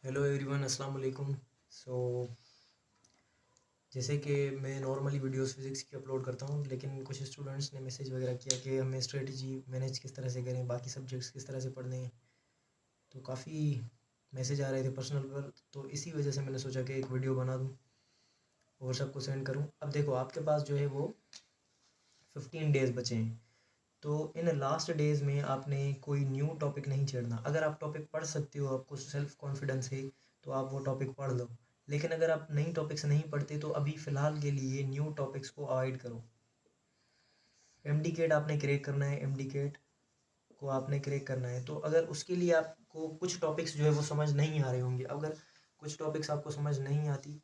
Hello everyone, अस्सलाम वालेकुम। सो जैसे कि मैं नॉर्मली वीडियोस फिज़िक्स की अपलोड करता हूँ, लेकिन कुछ स्टूडेंट्स ने मैसेज वगैरह किया कि हमें स्ट्रेटजी मैनेज किस तरह से करें, बाकी सब्जेक्ट्स किस तरह से पढ़ने हैं। तो काफ़ी मैसेज आ रहे थे पर्सनल पर, तो इसी वजह से मैंने सोचा कि एक वीडियो बना दूँ और सबको सेंड करूँ। अब देखो, आपके पास जो है वो 15 डेज़ बचे हैं। तो इन लास्ट डेज़ में आपने कोई न्यू टॉपिक नहीं छेड़ना। अगर आप टॉपिक पढ़ सकते हो, आपको सेल्फ कॉन्फिडेंस है, तो आप वो टॉपिक पढ़ लो। लेकिन अगर आप नई टॉपिक्स नहीं पढ़ते तो अभी फ़िलहाल के लिए न्यू टॉपिक्स को अवॉइड करो। एमडी केट आपने क्रैक करना है, एमडी केट को आपने क्रैक करना है। तो अगर उसके लिए आपको कुछ टॉपिक्स जो है वो समझ नहीं आ रहे होंगे, अगर कुछ टॉपिक्स आपको समझ नहीं आती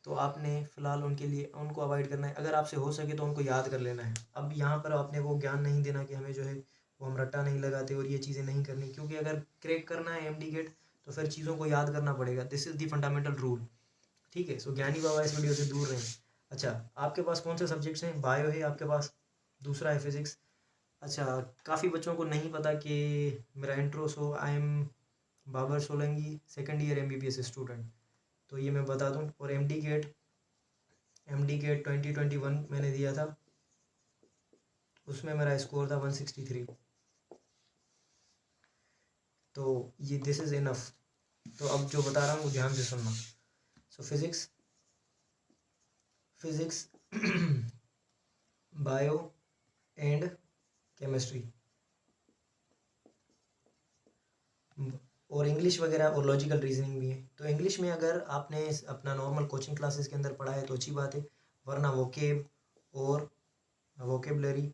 तो आपने फ़िलहाल उनके लिए उनको अवॉइड करना है। अगर आपसे हो सके तो उनको याद कर लेना है। अब यहाँ पर आपने वो ज्ञान नहीं देना कि हमें जो है वो हम रट्टा नहीं लगाते और ये चीज़ें नहीं करनी, क्योंकि अगर क्रैक करना है एमडी गेट तो फिर चीज़ों को याद करना पड़ेगा। This is the fundamental rule. ठीक है। सो ज्ञानी बाबा इस वीडियो से दूर रहें। अच्छा, आपके पास कौन से सब्जेक्ट्स हैं? बायो है आपके पास, दूसरा है फिज़िक्स। अच्छा, काफ़ी बच्चों को नहीं पता कि मेरा intro, so I am Babar Solanki, second year MBBS student. तो ये मैं बता दूं। और एमडी गेट 2021 मैंने दिया था, उसमें मेरा स्कोर था 163। तो ये दिस इज़ इनफ। तो अब जो बता रहा हूँ वो ध्यान से सुनना। सो फिज़िक्स बायो एंड केमिस्ट्री और इंग्लिश वगैरह और लॉजिकल रीजनिंग भी है। तो इंग्लिश में अगर आपने अपना नॉर्मल कोचिंग क्लासेस के अंदर पढ़ा है तो अच्छी बात है, वरना वोकेब और वोकेबलरी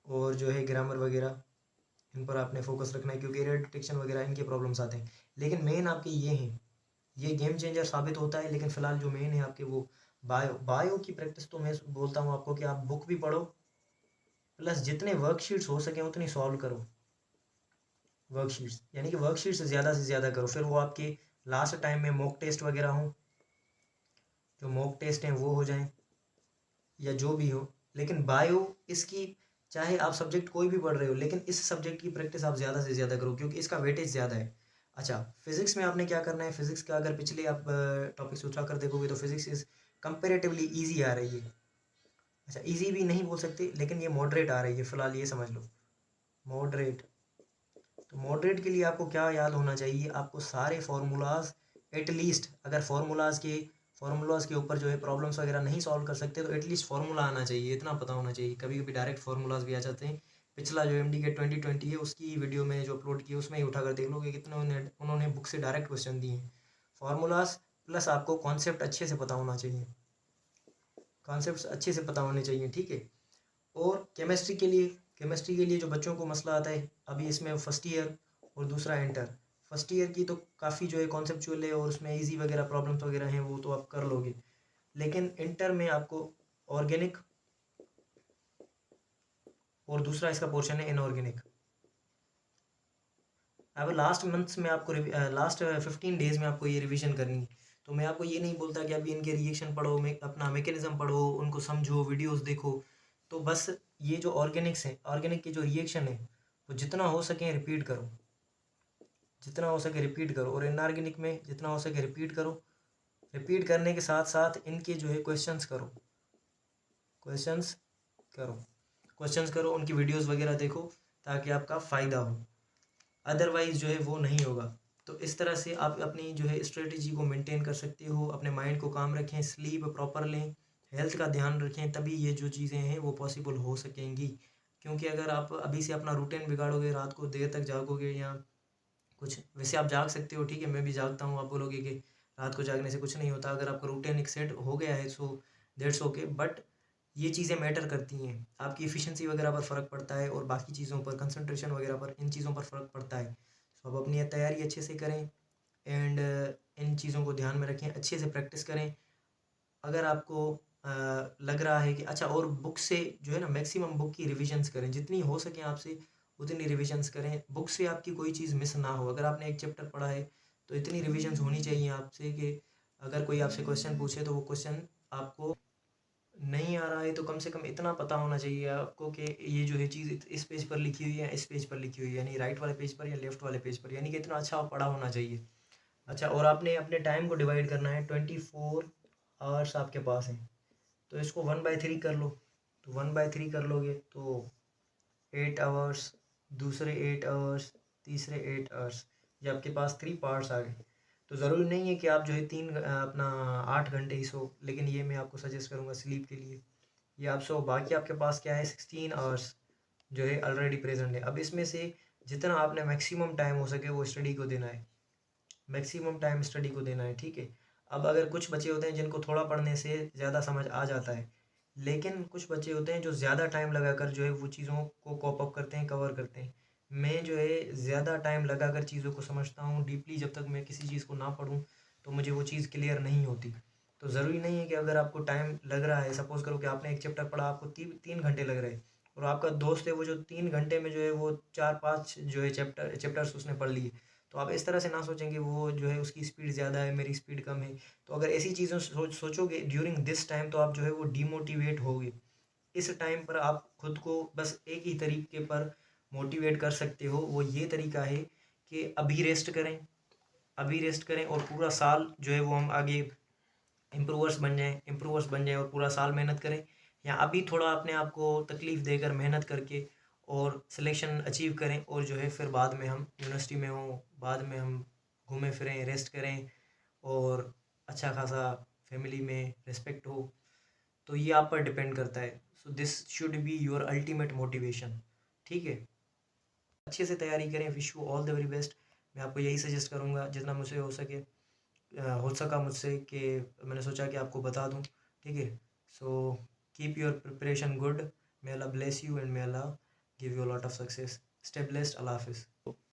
और जो है ग्रामर वगैरह, इन पर आपने फोकस रखना है, क्योंकि एरर डिटेक्शन वगैरह इनके प्रॉब्लम्स आते हैं। लेकिन मेन आपके ये हैं, ये गेम चेंजर साबित होता है। लेकिन फ़िलहाल जो मेन है आपके वो बायो की प्रैक्टिस। तो मैं बोलता हूँ आपको कि आप बुक भी पढ़ो, प्लस जितने वर्कशीट्स हो सके उतनी सॉल्व करो। वर्कशीट्स यानी कि वर्कशीट्स ज़्यादा से ज़्यादा करो, फिर वो आपके लास्ट टाइम में मॉक टेस्ट वगैरह हों, जो मॉक टेस्ट हैं वो हो जाएं या जो भी हो। लेकिन बायो इसकी, चाहे आप सब्जेक्ट कोई भी पढ़ रहे हो, लेकिन इस सब्जेक्ट की प्रैक्टिस आप ज़्यादा से ज़्यादा करो, क्योंकि इसका वेटेज ज़्यादा है। अच्छा, फिज़िक्स में आपने क्या करना है? फिज़िक्स का अगर पिछले आप टॉपिक्स उठा कर देखोगे तो फिज़िक्स इज़ कंपेरेटिवली ईजी आ रही है। अच्छा, ईजी भी नहीं बोल सकते, लेकिन ये मॉडरेट आ रही है, फ़िलहाल ये समझ लो, मॉडरेट। तो मॉडरेट के लिए आपको क्या याद होना चाहिए? आपको सारे फार्मूलाज, एटलीस्ट अगर फार्मूलाज के ऊपर जो है प्रॉब्लम्स वगैरह नहीं सॉल्व कर सकते तो एटलीस्ट फार्मूला आना चाहिए, इतना पता होना चाहिए। कभी कभी डायरेक्ट फार्मूलाज भी आ जाते हैं। पिछला जो एम डी के 2020 है उसकी वीडियो में जो अपलोड की है उसमें ही उठा कर देख लो कि कितने उन्होंने बुक से डायरेक्ट क्वेश्चन दिए हैं। फार्मूलाज प्लस आपको कॉन्सेप्ट अच्छे से पता होना चाहिए, कॉन्सेप्ट अच्छे से पता होने चाहिए। ठीक है। और केमिस्ट्री के लिए जो बच्चों को मसला आता है अभी इसमें फर्स्ट ईयर और दूसरा इंटर, फर्स्ट ईयर की तो काफ़ी जो है कॉन्सेप्चुअल है और उसमें इजी वगैरह प्रॉब्लम्स वगैरह हैं, वो तो आप कर लोगे। लेकिन इंटर में आपको ऑर्गेनिक और दूसरा इसका पोर्शन है इनऑर्गेनिक। अब लास्ट मंथ्स में आपको लास्ट 15 डेज में आपको ये रिवीजन करनी है। तो मैं आपको ये नहीं बोलता कि अभी इनके रिएक्शन पढ़ो, अपना मैकेनिज्म पढ़ो, उनको समझो, वीडियोस देखो। तो बस ये जो ऑर्गेनिक्स है, ऑर्गेनिक के जो रिएक्शन है वो जितना हो सके रिपीट करो, जितना हो सके रिपीट करो। और इनऑर्गेनिक में जितना हो सके रिपीट करो। रिपीट करने के साथ साथ इनके जो है क्वेश्चंस करो, क्वेश्चंस करो, क्वेश्चंस करो, उनकी वीडियोस वगैरह देखो, ताकि आपका फ़ायदा हो। अदरवाइज़ जो है वो नहीं होगा। तो इस तरह से आप अपनी जो है स्ट्रेटजी को मेंटेन कर सकते हो। अपने माइंड को काम रखें, स्लीप प्रॉपर लें, हेल्थ का ध्यान रखें, तभी ये जो चीज़ें हैं वो पॉसिबल हो सकेंगी। क्योंकि अगर आप अभी से अपना रूटीन बिगाड़ोगे, रात को देर तक जागोगे या कुछ, वैसे आप जाग सकते हो, ठीक है, मैं भी जागता हूँ, आप बोलोगे कि रात को जागने से कुछ नहीं होता। अगर आपका रूटीन एक सेट हो गया है सो दैट्स ओके, बट ये चीज़ें मैटर करती हैं। आपकी एफिशिएंसी वगैरह पर फ़र्क पड़ता है और बाकी चीज़ों पर, कंसंट्रेशन वगैरह पर, इन चीज़ों पर फ़र्क पड़ता है। सो आप अपनी तैयारी अच्छे से करें एंड इन चीज़ों को ध्यान में रखें, अच्छे से प्रैक्टिस करें। अगर आपको लग रहा है कि अच्छा, और बुक से जो है ना, मैक्सिमम बुक की रिविजन्स करें, जितनी हो सके आपसे उतनी रिविजन्स करें। बुक से आपकी कोई चीज़ मिस ना हो। अगर आपने एक चैप्टर पढ़ा है तो इतनी रिविजन्स होनी चाहिए आपसे कि अगर कोई आपसे क्वेश्चन पूछे तो वो क्वेश्चन आपको नहीं आ रहा है तो कम से कम इतना पता होना चाहिए आपको कि ये जो है चीज़ इस पेज पर लिखी हुई है, इस पेज पर लिखी हुई है, यानी राइट वाले पेज पर या लेफ्ट वाले पेज पर, यानी कि इतना अच्छा पढ़ा होना चाहिए। अच्छा, और आपने अपने टाइम को डिवाइड करना है, 24 आवर्स आपके पास हैं, तो इसको 1/3 कर लो। तो 1/3 कर लोगे तो 8 आवर्स, दूसरे 8 आवर्स, तीसरे 8 आवर्स, ये आपके पास 3 पार्ट्स आ गए। तो ज़रूरी नहीं है कि आप जो है अपना 8 घंटे ही सो, लेकिन ये मैं आपको सजेस्ट करूँगा स्लीप के लिए, ये आप सो। बाकी आपके पास क्या है, 16 आवर्स जो है ऑलरेडी प्रेजेंट है। अब इसमें से जितना आपने मैक्सिमम टाइम हो सके वो स्टडी को देना है, मैक्सिमम टाइम स्टडी को देना है, ठीक है। अब अगर कुछ बच्चे होते हैं जिनको थोड़ा पढ़ने से ज़्यादा समझ आ जाता है, लेकिन कुछ बच्चे होते हैं जो ज़्यादा टाइम लगाकर जो है वो चीज़ों को कॉप अप करते हैं, कवर करते हैं। मैं जो है ज़्यादा टाइम लगाकर चीज़ों को समझता हूँ डीपली, जब तक मैं किसी चीज़ को ना पढूँ तो मुझे वो चीज़ क्लियर नहीं होती। तो ज़रूरी नहीं है कि अगर आपको टाइम लग रहा है, सपोज़ करो कि आपने एक चैप्टर पढ़ा, आपको 3 घंटे लग रहे हैं, और आपका दोस्त है वो जो 3 घंटे में जो है वो 4-5 जो है चैप्टर्स उसने पढ़ लिए। तो आप इस तरह से ना सोचें कि वो जो है उसकी स्पीड ज़्यादा है, मेरी स्पीड कम है। तो अगर ऐसी चीज़ें सोचोगे ड्यूरिंग दिस टाइम, तो आप जो है वो डीमोटिवेट होगे। इस टाइम पर आप खुद को बस एक ही तरीके पर मोटिवेट कर सकते हो, वो ये तरीका है कि अभी रेस्ट करें, अभी रेस्ट करें, और पूरा साल जो है वो हम आगे इम्प्रूवर्स बन जाएँ और पूरा साल मेहनत करें, या अभी थोड़ा अपने आप को तकलीफ़ देकर मेहनत करके और सिलेक्शन अचीव करें, और जो है फिर बाद में हम यूनिवर्सिटी में हों, बाद में हम घूमें फिरें, रेस्ट करें, और अच्छा खासा फैमिली में रिस्पेक्ट हो। तो ये आप पर डिपेंड करता है। So this should be your ultimate motivation, ठीक है। अच्छे से तैयारी करें, wish you all the very best. मैं आपको यही सजेस्ट करूँगा जितना मुझसे हो सके, हो सका मुझसे, कि मैंने सोचा कि आपको बता दूं, ठीक है। So keep your preparation good, may Allah bless you and may Allah give you lot of success. Stay blessed, Allah हाफिज़।